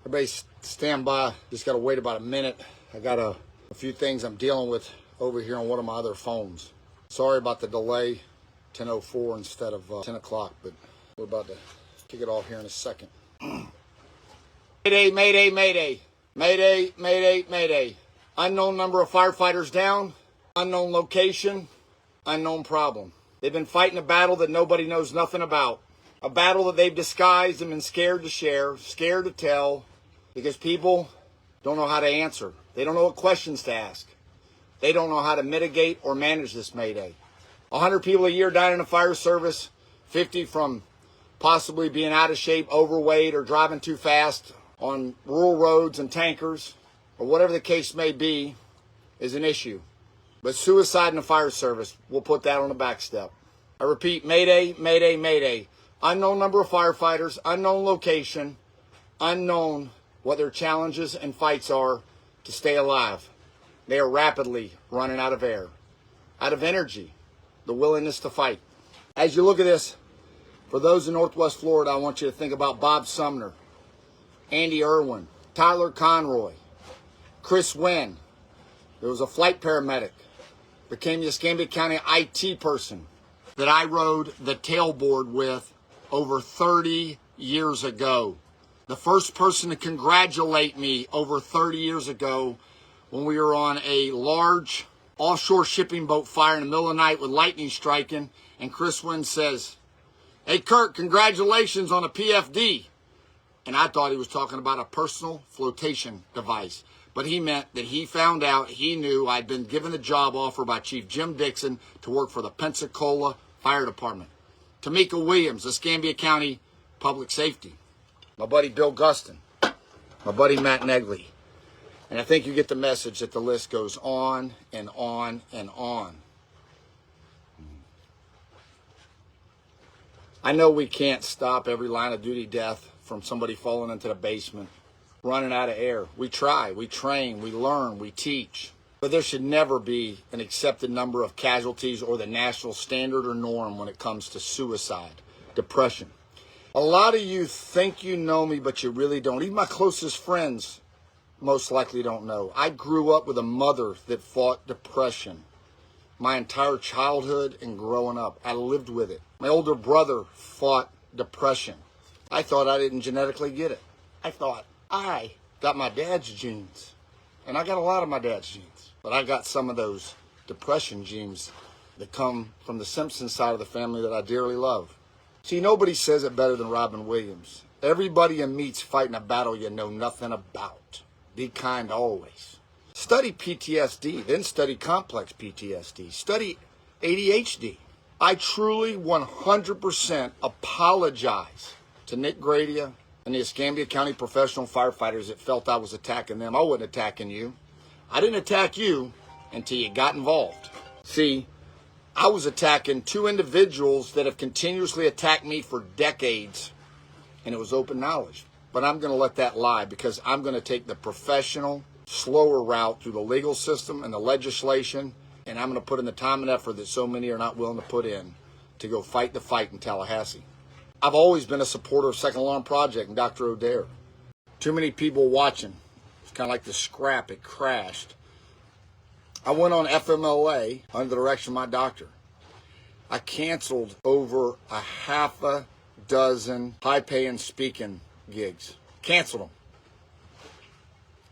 Everybody stand by. Just got to wait about a minute. I got a few things I'm dealing with over here on one of my other phones. Sorry about the delay, 10:04 instead of 10 o'clock, but we're about to kick it off here in a second. Mayday, mayday, mayday. Mayday, mayday, mayday. Unknown number of firefighters down. Unknown location. Unknown problem. They've been fighting a battle that nobody knows nothing about. A battle that they've disguised and been scared to share, scared to tell, because people don't know how to answer. They don't know what questions to ask. They don't know how to mitigate or manage this Mayday. 100 people a year dying in the fire service, 50 from possibly being out of shape, overweight, or driving too fast on rural roads and tankers, or whatever the case may be, is an issue. But suicide in the fire service, we'll put that on the back step. I repeat, mayday, mayday, mayday. Unknown number of firefighters, unknown location, unknown what their challenges and fights are to stay alive. They are rapidly running out of air, out of energy, the willingness to fight. As you look at this, for those in Northwest Florida, I want you to think about Bob Sumner, Andy Irwin, Tyler Conroy, Chris Wynn. There was a flight paramedic, became the Escambia County IT person that I rode the tailboard with over 30 years ago. The first person to congratulate me over 30 years ago when we were on a large offshore shipping boat fire in the middle of the night with lightning striking, and Chris Wynn says, "Hey, Curt, congratulations on a PFD." And I thought he was talking about a personal flotation device. But he meant that he found out, he knew I'd been given a job offer by Chief Jim Dixon to work for the Pensacola Fire Department. Tamika Williams, Escambia County Public Safety. My buddy Bill Gustin. My buddy Matt Negley. And I think you get the message that the list goes on and on and on. I know we can't stop every line of duty death from somebody falling into the basement, running out of air. We try, we train, we learn, we teach. But there should never be an accepted number of casualties or the national standard or norm when it comes to suicide, depression. A lot of you think you know me, but you really don't. Even my closest friends most likely don't know. I grew up with a mother that fought depression my entire childhood and growing up. I lived with it. My older brother fought depression. I thought I didn't genetically get it. I thought I got my dad's genes. And I got a lot of my dad's genes. But I got some of those depression genes that come from the Simpson side of the family that I dearly love. See, nobody says it better than Robin Williams. Everybody you meet's fighting a battle you know nothing about. Be kind always. Study PTSD, then study complex PTSD. Study ADHD. I truly 100% apologize to Nick Gradia and the Escambia County professional firefighters that felt I was attacking them. I wasn't attacking you. I didn't attack you until you got involved. See, I was attacking two individuals that have continuously attacked me for decades, and it was open knowledge. But I'm going to let that lie because I'm going to take the professional, slower route through the legal system and the legislation, and I'm going to put in the time and effort that so many are not willing to put in to go fight the fight in Tallahassee. I've always been a supporter of Second Alarm Project and Dr. O'Dare. Too many people watching. It's kind of like the scrap. It crashed. I went on FMLA under the direction of my doctor. I canceled over a half a dozen high-paying speaking gigs. Canceled them.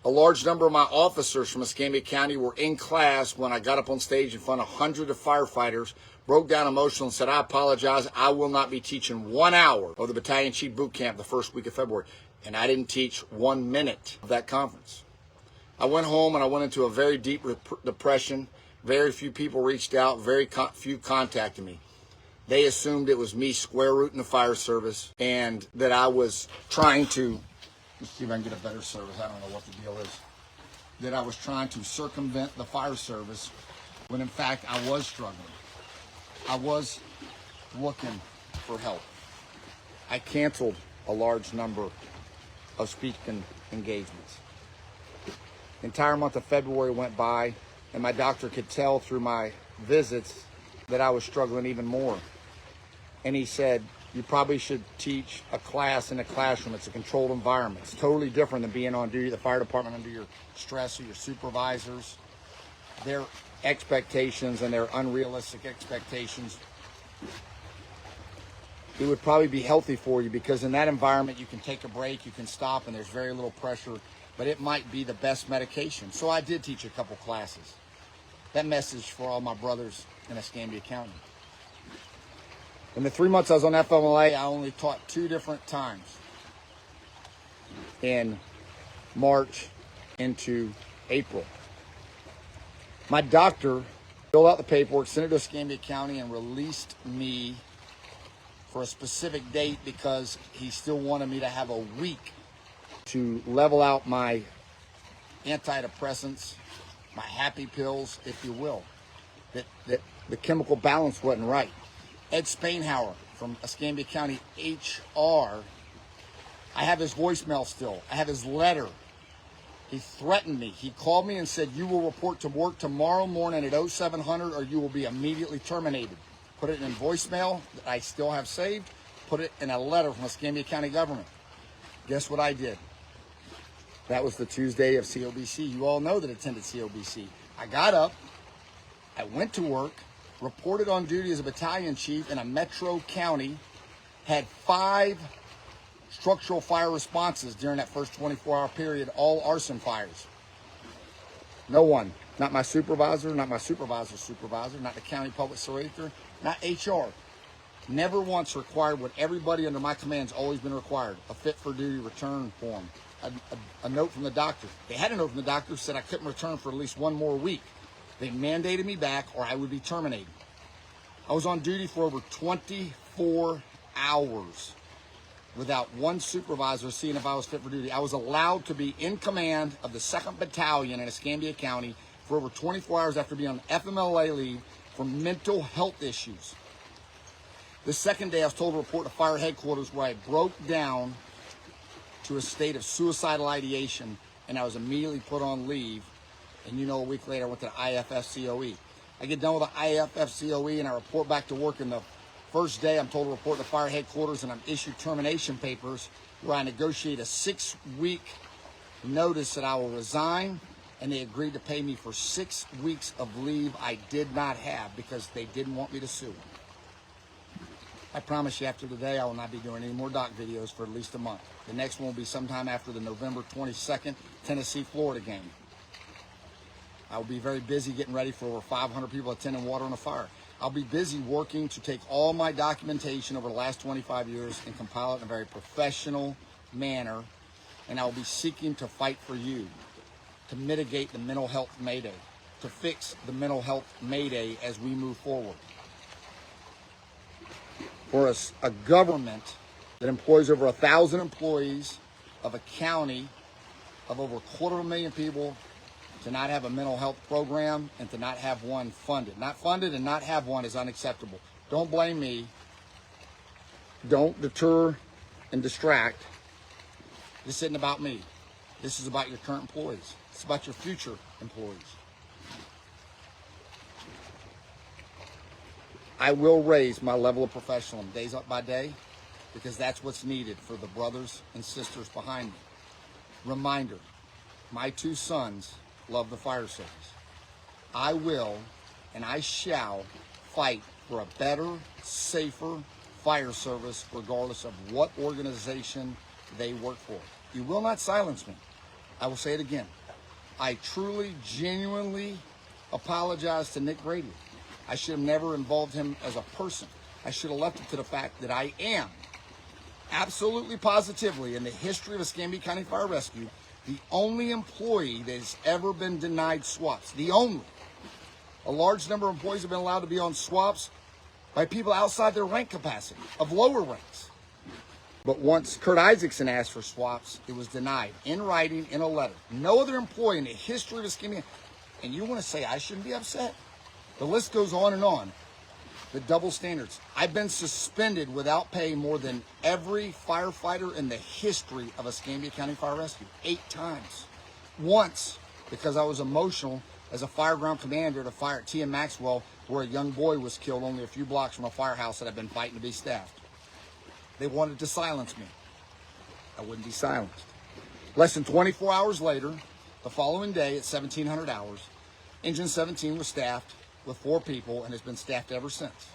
A large number of my officers from Escambia County were in class when I got up on stage in front of hundreds of firefighters, broke down emotional and said, "I apologize. I will not be teaching 1 hour of the Battalion Chief Boot Camp the first week of February." And I didn't teach 1 minute of that conference. I went home and I went into a very deep depression. Very few people reached out. Very few contacted me. They assumed it was me square rooting the fire service and that I was trying to, let's see if I can get a better service. I don't know what the deal is. That I was trying to circumvent the fire service when in fact I was struggling. I was looking for help. I canceled a large number of speaking engagements. The entire month of February went by, and my doctor could tell through my visits that I was struggling even more. And he said, you probably should teach a class in a classroom. It's a controlled environment. It's totally different than being on duty at the fire department under your stress or your supervisors. Their expectations and their unrealistic expectations. It would probably be healthy for you, because in that environment you can take a break, you can stop, and there's very little pressure, but it might be the best medication. So I did teach a couple classes. That message for all my brothers in Escambia County. In the 3 months I was on FMLA, I only taught 2 different times. In March into April. My doctor filled out the paperwork, sent it to Escambia County, and released me for a specific date because he still wanted me to have a week to level out my antidepressants, my happy pills, if you will. That the chemical balance wasn't right. Ed Spainhauer from Escambia County HR, I have his voicemail still. I have his letter. He threatened me. He called me and said, you will report to work tomorrow morning at 0700 or you will be immediately terminated. Put it in voicemail that I still have saved. Put it in a letter from Escambia County government. Guess what I did? That was the Tuesday of COBC. You all know that I attended COBC. I got up, I went to work, reported on duty as a battalion chief in a metro county, had 5 structural fire responses during that first 24-hour period, all arson fires. No one, not my supervisor, not my supervisor's supervisor, not the county public director, not HR. Never once required what everybody under my command's always been required, a fit for duty return form, a note from the doctor. They had a note from the doctor that said I couldn't return for at least 1 more week. They mandated me back or I would be terminated. I was on duty for over 24 hours without one supervisor seeing if I was fit for duty. I was allowed to be in command of the 2nd Battalion in Escambia County for over 24 hours after being on FMLA leave for mental health issues. The second day I was told to report to fire headquarters where I broke down to a state of suicidal ideation and I was immediately put on leave. And you know, a week later I went to the IFFCOE. I get done with the IFFCOE and I report back to work, and the first day I'm told to report to fire headquarters and I'm issued termination papers where I negotiate a 6-week notice that I will resign, and they agreed to pay me for 6 weeks of leave I did not have because they didn't want me to sue. I promise you after today I will not be doing any more doc videos for at least a month. The next one will be sometime after the November 22nd Tennessee-Florida game. I will be very busy getting ready for over 500 people attending Water on a Fire. I'll be busy working to take all my documentation over the last 25 years and compile it in a very professional manner, and I will be seeking to fight for you, to mitigate the mental health Mayday, to fix the mental health Mayday as we move forward. For a government that employs over 1,000 employees, of a county of over 250,000 people, to not have a mental health program and to not have one funded. Not funded and not have one is unacceptable. Don't blame me. Don't deter and distract. This isn't about me. This is about your current employees. It's about your future employees. I will raise my level of professionalism days up by day because that's what's needed for the brothers and sisters behind me. Reminder, my 2 sons love the fire service. I will and I shall fight for a better, safer fire service regardless of what organization they work for. You will not silence me. I will say it again. I truly, genuinely apologize to Nick Grady. I should have never involved him as a person. I should have left it to the fact that I am absolutely positively in the history of Escambia County Fire Rescue the only employee that has ever been denied swaps. The only. A large number of employees have been allowed to be on swaps by people outside their rank capacity, of lower ranks. But once Curt Isakson asked for swaps, it was denied in writing, in a letter. No other employee in the history of Escambia. And you want to say I shouldn't be upset? The list goes on and on. The double standards. I've been suspended without pay more than every firefighter in the history of Escambia County Fire Rescue. 8 times. Once, because I was emotional as a fireground commander at a fire at T.M. Maxwell, where a young boy was killed only a few blocks from a firehouse that I've been fighting to be staffed. They wanted to silence me. I wouldn't be silenced. Less than 24 hours later, the following day at 1700 hours, Engine 17 was staffed with 4 people and has been staffed ever since.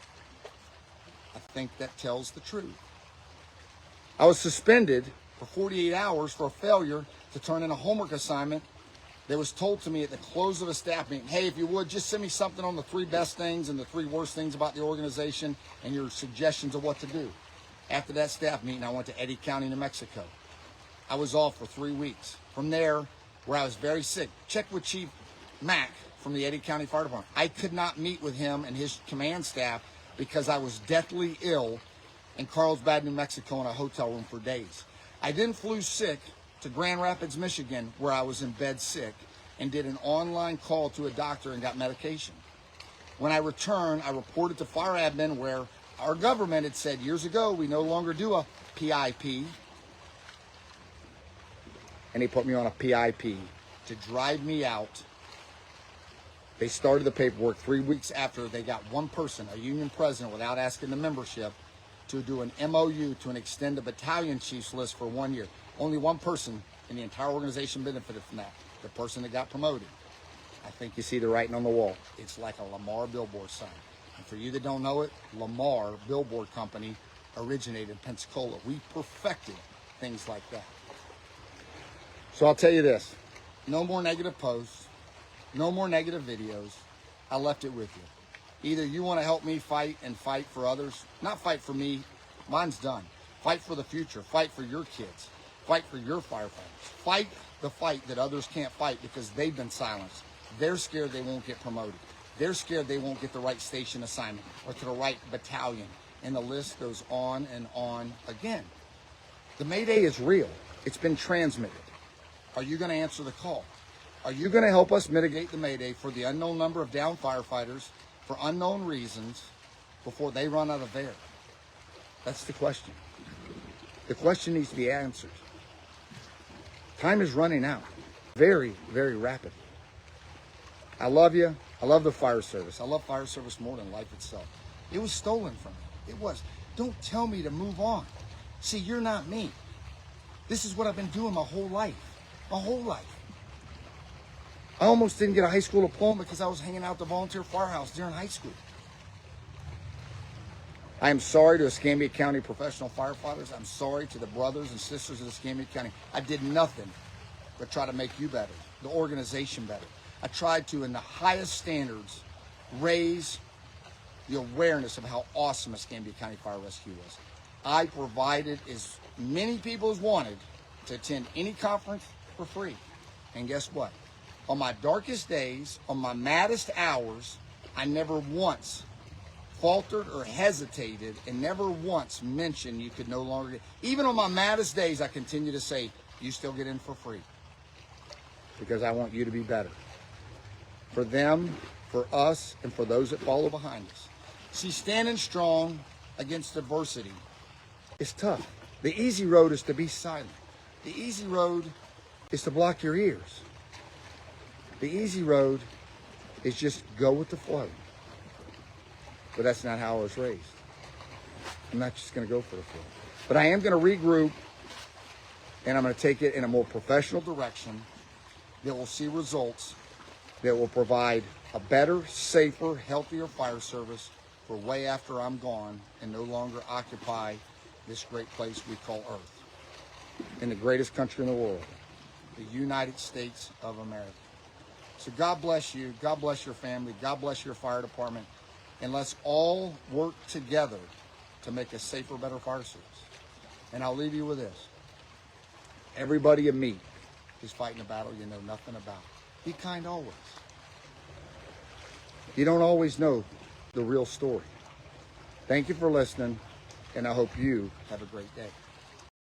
I think that tells the truth. I was suspended for 48 hours for a failure to turn in a homework assignment that was told to me at the close of a staff meeting. Hey, if you would, just send me something on the 3 best things and the 3 worst things about the organization and your suggestions of what to do. After that staff meeting, I went to Eddy County, New Mexico. I was off for 3 weeks. From there, where I was very sick, check with Chief Mack from the Eddy County Fire Department. I could not meet with him and his command staff because I was deathly ill in Carlsbad, New Mexico in a hotel room for days. I then flew sick to Grand Rapids, Michigan, where I was in bed sick, and did an online call to a doctor and got medication. When I returned, I reported to fire admin where our government had said years ago, we no longer do a PIP. And they put me on a PIP to drive me out. They started the paperwork 3 weeks after they got one person, a union president, without asking the membership, to do an MOU to extend the battalion chief's list for 1 year. Only one person in the entire organization benefited from that, the person that got promoted. I think you see the writing on the wall. It's like a Lamar billboard sign. And for you that don't know it, Lamar Billboard Company originated in Pensacola. We perfected things like that. So I'll tell you this, no more negative posts, no more negative videos. I left it with you. Either you want to help me fight and fight for others, not fight for me, mine's done. Fight for the future, fight for your kids, fight for your firefighters. Fight the fight that others can't fight because they've been silenced. They're scared they won't get promoted. They're scared they won't get the right station assignment or to the right battalion. And the list goes on and on again. The Mayday is real. It's been transmitted. Are you going to answer the call? Are you going to help us mitigate the Mayday for the unknown number of downed firefighters for unknown reasons before they run out of air? That's the question. The question needs to be answered. Time is running out very, very rapidly. I love you. I love the fire service. I love fire service more than life itself. It was stolen from me. It was. Don't tell me to move on. See, you're not me. This is what I've been doing my whole life. My whole life. I almost didn't get a high school diploma because I was hanging out at the volunteer firehouse during high school. I am sorry to Escambia County professional firefighters. I'm sorry to the brothers and sisters of Escambia County. I did nothing but try to make you better, the organization better. I tried to, in the highest standards, raise the awareness of how awesome Escambia County Fire Rescue was. I provided as many people as wanted to attend any conference for free. And guess what? On my darkest days, on my maddest hours, I never once faltered or hesitated and never once mentioned you could no longer get. Even on my maddest days, I continue to say, you still get in for free. Because I want you to be better. For them, for us, and for those that follow behind us. See, standing strong against adversity is tough. The easy road is to be silent. The easy road is to block your ears. The easy road is just go with the flow. But that's not how I was raised. I'm not just going to go for the flow. But I am going to regroup, and I'm going to take it in a more professional direction that will see results that will provide a better, safer, healthier fire service for way after I'm gone and no longer occupy this great place we call Earth. In the greatest country in the world, the United States of America. So God bless you. God bless your family. God bless your fire department. And let's all work together to make a safer, better fire service. And I'll leave you with this. Everybody you meet is fighting a battle you know nothing about. Be kind always. You don't always know the real story. Thank you for listening, and I hope you have a great day.